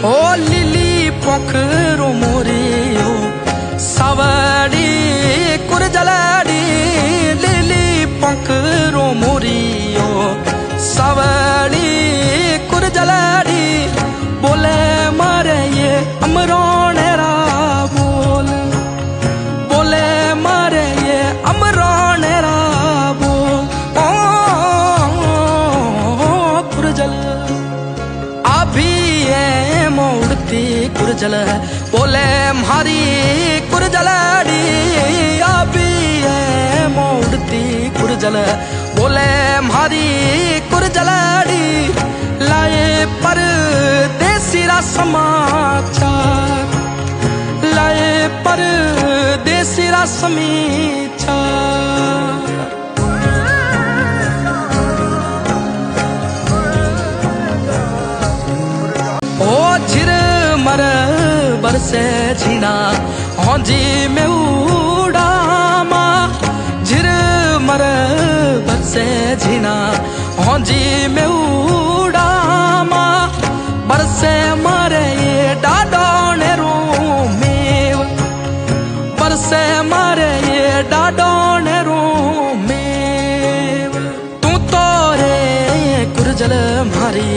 ओ lily पोखरो Moreau Sawadi कुरजलाड़ी lily पोखरो Moreau Sawadi कुरजलाड़ी बोले मारे ये अमरोनेरा बोले मारे ये अमरोनेरा बोल कुरजल अभी ये मोड़ती कुरजल बोले मारी कुरजलाड़ी अभी ये मोड़ती कुरजल बोले मारी कुरजलाड़ी लाए परदेसी रा समाचार लाए परदेसी रा समाचार। ओ झिर मर बरसे झीना हौजी में उड़ामा झिर मर बरसे झीना हौजी में उड़ामा बरसे मारे ये डाडोने रूमेव बरसे मारे ये डाडोने रूमेव तू तो रे कुरजल मारी